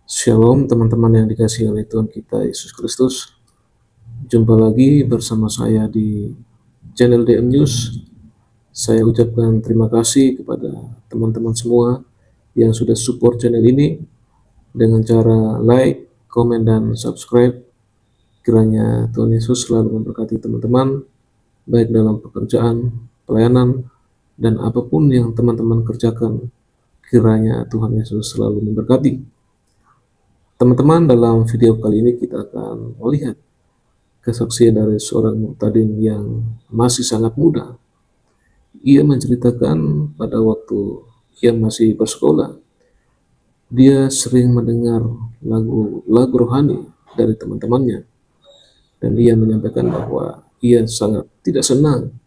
Shalom teman-teman yang dikasihi oleh Tuhan kita Yesus Kristus. Jumpa lagi bersama saya di channel DM News. Saya ucapkan terima kasih kepada teman-teman semua yang sudah support channel ini dengan cara like, komen, dan subscribe. Kiranya Tuhan Yesus selalu memberkati teman-teman, baik dalam pekerjaan, pelayanan, dan apapun yang teman-teman kerjakan. Kiranya Tuhan Yesus selalu memberkati. Teman-teman, dalam video kali ini kita akan melihat kesaksian dari seorang muhtadin yang masih sangat muda. Ia menceritakan pada waktu ia masih bersekolah, dia sering mendengar lagu rohani dari teman-temannya, dan ia menyampaikan bahwa ia sangat tidak senang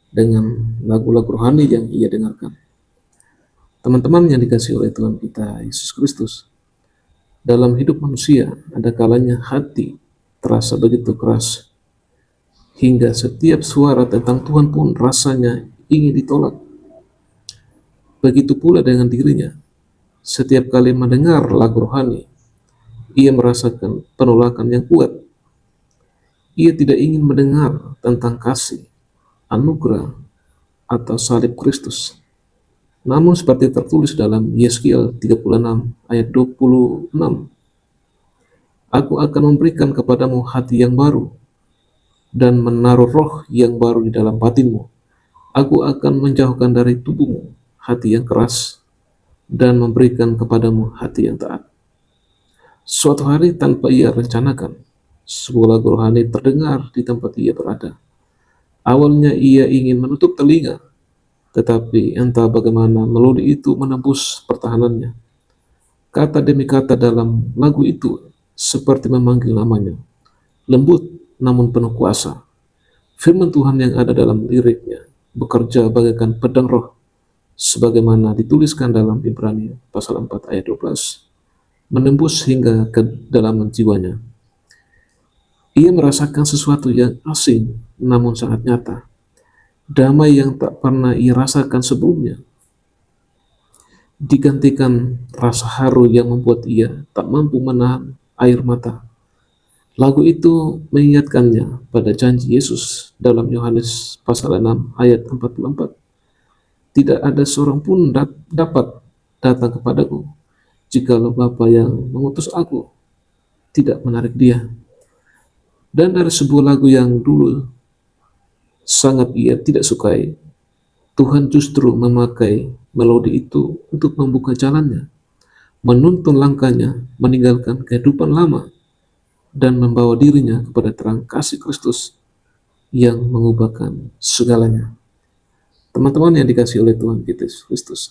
dengan lagu-lagu rohani yang ia dengarkan. Teman-teman yang dikasihi oleh Tuhan kita Yesus Kristus, dalam hidup manusia ada kalanya hati terasa begitu keras, hingga setiap suara tentang Tuhan pun rasanya ingin ditolak. Begitu pula dengan dirinya. Setiap kali mendengar lagu rohani, ia merasakan penolakan yang kuat. Ia tidak ingin mendengar tentang kasih, anugerah, atau salib Kristus. Namun seperti tertulis dalam Yeskiel 36 ayat 26, Aku akan memberikan kepadamu hati yang baru, dan menaruh roh yang baru di dalam batinmu. Aku akan menjauhkan dari tubuhmu hati yang keras, dan memberikan kepadamu hati yang taat. Suatu hari tanpa ia rencanakan, sebuah lagu rohani terdengar di tempat ia berada. Awalnya ia ingin menutup telinga, tetapi entah bagaimana melodi itu menembus pertahanannya. Kata demi kata dalam lagu itu seperti memanggil namanya, lembut namun penuh kuasa. Firman Tuhan yang ada dalam liriknya bekerja bagaikan pedang roh, sebagaimana dituliskan dalam Ibrani pasal 4 ayat 12, menembus hingga ke dalam jiwanya. Ia merasakan sesuatu yang asing namun sangat nyata, damai yang tak pernah ia rasakan sebelumnya, digantikan rasa haru yang membuat ia tak mampu menahan air mata. Lagu itu mengingatkannya pada janji Yesus dalam Yohanes pasal 6 ayat 44. Tidak ada seorang pun dapat datang kepadaku jikalau Bapa yang mengutus aku tidak menarik dia. Dan dari sebuah lagu yang dulu sangat ia tidak sukai, Tuhan justru memakai melodi itu untuk membuka jalannya, menuntun langkahnya, meninggalkan kehidupan lama, dan membawa dirinya kepada terang kasih Kristus yang mengubahkan segalanya. Teman-teman yang dikasihi oleh Tuhan kita Yesus Kristus,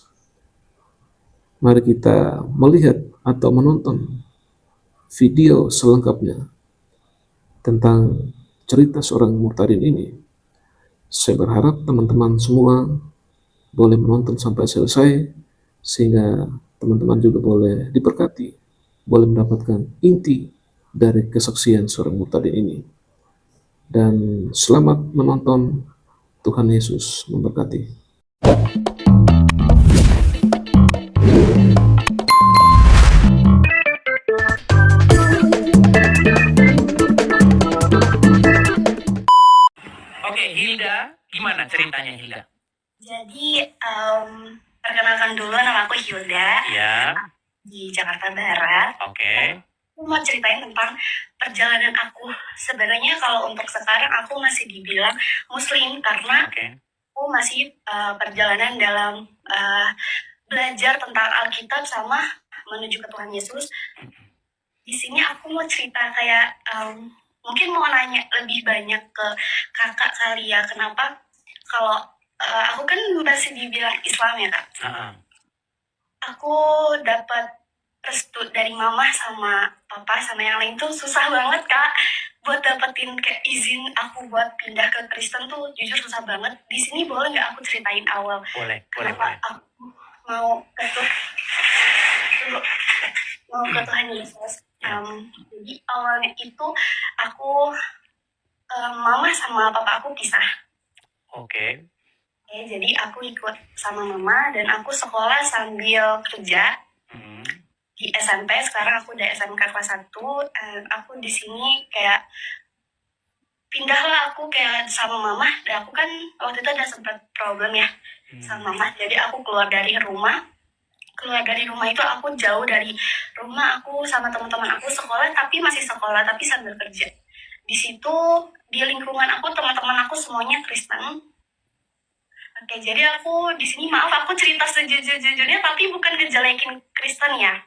mari kita melihat atau menonton video selengkapnya tentang cerita seorang muhtadin ini. Saya berharap teman-teman semua boleh menonton sampai selesai, sehingga teman-teman juga boleh diberkati, boleh mendapatkan inti dari kesaksian seorang muhtadin ini. Dan selamat menonton. Tuhan Yesus memberkati. Oke, Hilda, gimana ceritanya Hilda? Jadi, perkenalkan dulu, nama aku Hilda. Ya, Di Jakarta Barat. oke. Aku mau ceritain tentang perjalanan aku. Sebenarnya kalau untuk sekarang aku masih dibilang Muslim karena Oke. aku masih perjalanan dalam belajar tentang Alkitab sama menuju ke Tuhan Yesus. Di sini aku mau cerita kayak mungkin mau nanya lebih banyak ke kakak kali ya, kenapa kalau aku kan masih dibilang Islam ya kak. Aku dapat restu dari mama sama papa sama yang lain tuh susah banget kak buat dapetin kayak izin aku buat pindah ke Kristen tuh jujur susah banget. Di sini boleh nggak aku ceritain awal Boleh. kenapa aku mau ke Tuhan Yesus. Jadi awalnya itu aku mama sama papa aku pisah. Oke. Jadi aku ikut sama mama dan aku sekolah sambil kerja. di SMP, sekarang aku udah SMK kelas 1, aku di sini kayak pindahlah aku kayak sama mama, dan aku kan waktu itu ada sempat problem ya sama mama, jadi aku keluar dari rumah itu aku jauh dari rumah, aku sama teman-teman aku sekolah, tapi masih sekolah tapi sambil kerja. Di situ di lingkungan aku teman-teman aku semuanya Kristen. Oke, jadi aku di sini maaf aku cerita sejujur-jujurnya, tapi bukan ngejelekin Kristen ya.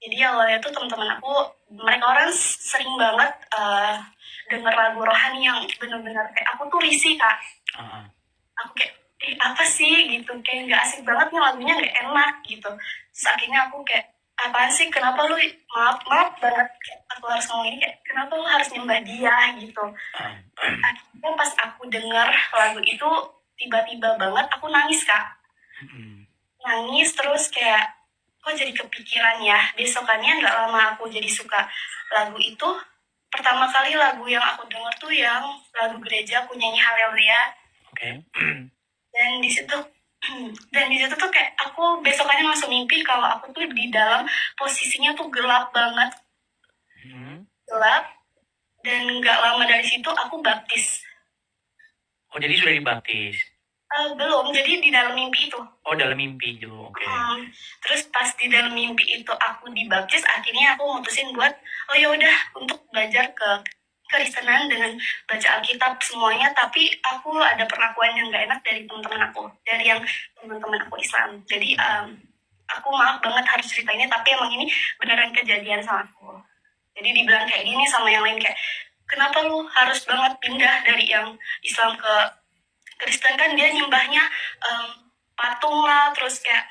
Jadi awalnya tuh teman-teman aku, mereka orang sering banget denger lagu rohani yang bener-bener kayak aku tuh risih kak. Aku kayak apa sih gitu, kayak nggak asik banget nih lagunya, nggak enak gitu. Terus akhirnya aku kayak apaan sih, kenapa lu maaf banget kayak aku harus ngomong ini, kayak kenapa lu harus nyembah dia gitu. Akhirnya pas aku denger lagu itu tiba-tiba banget aku nangis kak. Nangis terus kayak kok jadi kepikiran ya. Besokannya nggak lama aku jadi suka lagu itu. Pertama kali lagu yang aku denger tuh yang lagu gereja, aku nyanyi Haleluya. Dan di situ tuh kayak aku besokannya langsung mimpi kalau aku tuh di dalam posisinya tuh gelap banget. Gelap. Dan nggak lama dari situ aku baptis. Oh, jadi sudah dibaptis? Belum, jadi di dalam mimpi itu. Oh, dalam mimpi itu, oke. Terus pas di dalam mimpi itu aku dibaptis, akhirnya aku mutusin buat oh ya udah untuk belajar ke Kristenan dengan baca Alkitab semuanya, tapi aku ada perlakuan yang gak enak dari teman-teman aku, dari yang teman-teman aku Islam. Jadi aku maaf banget harus ceritainnya, tapi emang ini beneran kejadian sama aku. Jadi dibilang kayak gini sama yang lain, kayak kenapa lu harus banget pindah dari yang Islam ke Kristen, kan dia nyembahnya patung lah, terus kayak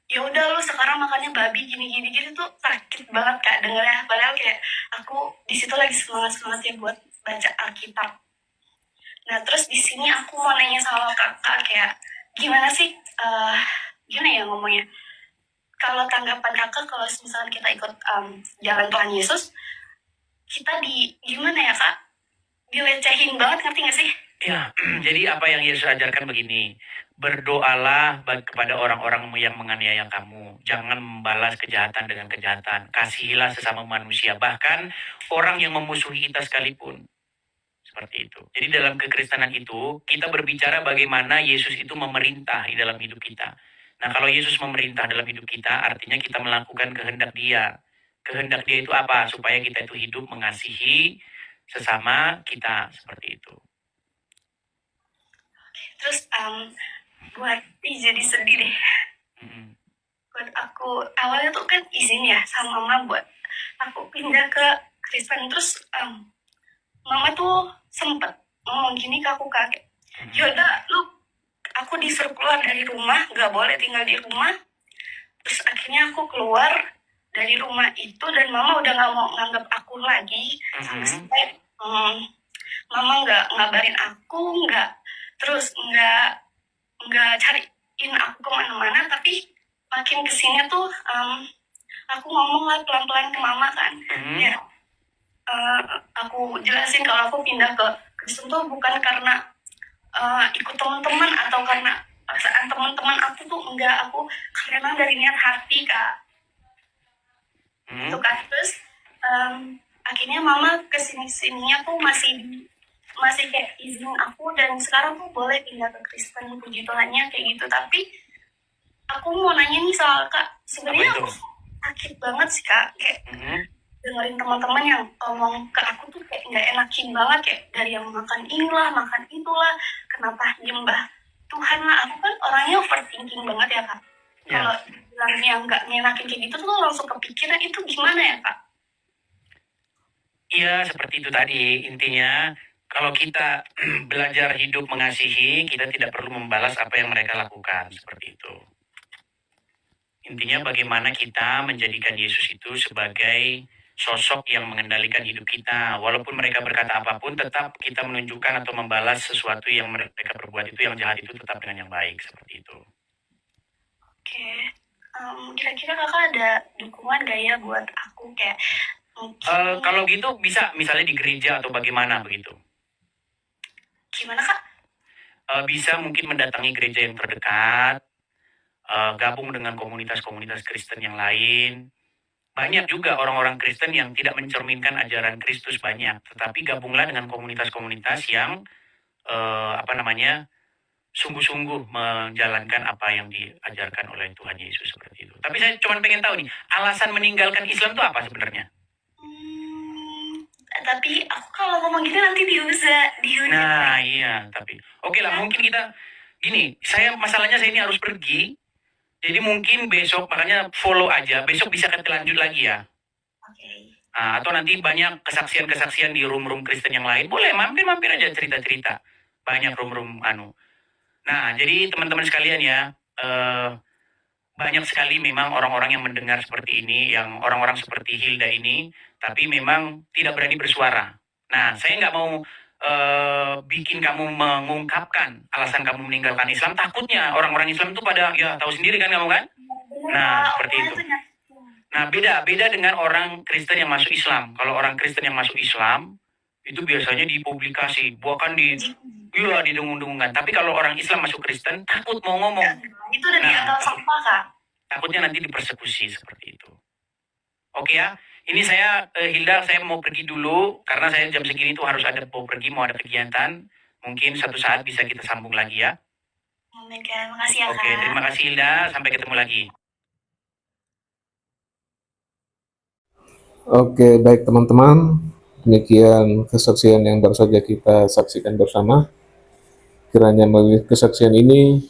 ya udah lu sekarang makannya babi gini tuh sakit banget kak dengernya. Padahal kayak aku di situ lagi semangatnya buat baca Alkitab. Nah terus di sini aku mau nanya sama kakak kayak gimana sih gimana ya ngomongnya, kalau tanggapan kakak kalau misalnya kita ikut jalan Tuhan Yesus, kita gimana ya kak, dilecehin banget, ngerti gak sih? Ya, jadi apa yang Yesus ajarkan begini, berdoalah kepada orang-orang yang menganiaya kamu, jangan membalas kejahatan dengan kejahatan, kasihilah sesama manusia, bahkan orang yang memusuhi kita sekalipun. Seperti itu. Jadi dalam kekristenan itu, kita berbicara bagaimana Yesus itu memerintah di dalam hidup kita. Nah, kalau Yesus memerintah dalam hidup kita, artinya kita melakukan kehendak Dia. Kehendak Dia itu apa? Supaya kita itu hidup mengasihi sesama kita, seperti itu. Terus buat jadi sedih deh. Buat aku awalnya tuh kan izin ya sama mama buat aku pindah ke Kristen. Terus mama tuh sempet ngomong gini ke aku, kakek yaudah lu, aku disuruh keluar dari rumah, gak boleh tinggal di rumah. Terus akhirnya aku keluar dari rumah itu, dan mama udah gak mau nganggap aku lagi. Sampai mama gak ngabarin aku, terus nggak cariin aku kemana-mana. Tapi makin kesini tuh aku ngomong lah pelan-pelan ke mama kan, ya aku jelasin kalau aku pindah ke Kristen tuh bukan karena ikut teman-teman atau karena paksaan teman-teman aku tuh, enggak, aku karena dari niat hati kak. Itu kan. Terus akhirnya mama kesini-sininya tuh masih kayak izin aku, dan sekarang tuh boleh pindah ke Kristen, puji Tuhannya kayak gitu. Tapi aku mau nanya nih soal kak, sebenarnya aku sakit banget sih kak, kayak dengerin teman-teman yang ngomong ke aku tuh kayak nggak enakin banget, kayak dari yang makan inilah makan itulah, kenapa nyembah Tuhan lah. Aku kan orangnya overthinking banget ya kak. Kalau bilangnya nggak ngenakin kayak gitu tuh langsung kepikiran, itu gimana ya kak? Iya, seperti itu tadi. Intinya, kalau kita belajar hidup mengasihi, kita tidak perlu membalas apa yang mereka lakukan. Seperti itu. Intinya bagaimana kita menjadikan Yesus itu sebagai sosok yang mengendalikan hidup kita. Walaupun mereka berkata apapun, tetap kita menunjukkan atau membalas sesuatu yang mereka perbuat itu, yang jahat itu tetap dengan yang baik. Seperti itu. Oke. Kira-kira kakak ada dukungan gak ya buat aku kayak kalau gitu bisa misalnya di gereja atau bagaimana begitu? Gimana kak? Bisa mungkin mendatangi gereja yang terdekat, gabung dengan komunitas-komunitas Kristen yang lain. Banyak juga orang-orang Kristen yang tidak mencerminkan ajaran Kristus banyak, tetapi gabunglah dengan komunitas-komunitas yang sungguh-sungguh menjalankan apa yang diajarkan oleh Tuhan Yesus seperti itu. Tapi saya cuma pengen tahu nih, alasan meninggalkan Islam itu apa sebenarnya? Tapi aku kalau ngomong gitu nanti dihujat. Nah iya, tapi oke lah, mungkin kita gini, masalahnya saya ini harus pergi, jadi mungkin besok, makanya follow aja, besok bisa kita lanjut lagi ya. Oke. Atau nanti banyak kesaksian-kesaksian di room-room Kristen yang lain, boleh mampir-mampir aja cerita-cerita. Banyak room-room Nah, jadi teman-teman sekalian ya, banyak sekali memang orang-orang yang mendengar seperti ini, yang orang-orang seperti Hilda ini, tapi memang tidak berani bersuara. Nah, saya nggak mau bikin kamu mengungkapkan alasan kamu meninggalkan Islam. Takutnya orang-orang Islam itu pada, ya tahu sendiri kan kamu kan? Nah, seperti itu. Nah, beda dengan orang Kristen yang masuk Islam. Kalau orang Kristen yang masuk Islam, itu biasanya dipublikasi, bahkan didengung-dengungkan. Tapi kalau orang Islam masuk Kristen, takut mau ngomong. Itu udah dianggap sampah, Kak. Takutnya nanti dipersekusi seperti itu. Oke ya, ini saya Hilda, saya mau pergi dulu karena saya jam segini tuh harus mau ada kegiatan. Mungkin satu saat bisa kita sambung lagi ya. Amin, Kak. Makasih ya, Kak. Oke, terima kasih Hilda. Sampai ketemu lagi. Oke, baik teman-teman, demikian kesaksian yang baru saja kita saksikan bersama. Kiranya melalui kesaksian ini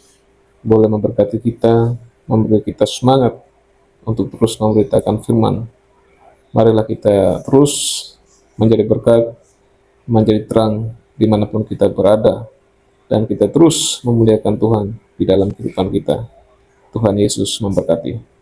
boleh memberkati kita, memberi kita semangat untuk terus memberitakan firman. Marilah kita terus menjadi berkat, menjadi terang dimanapun kita berada, dan kita terus memuliakan Tuhan di dalam kehidupan kita. Tuhan Yesus memberkati.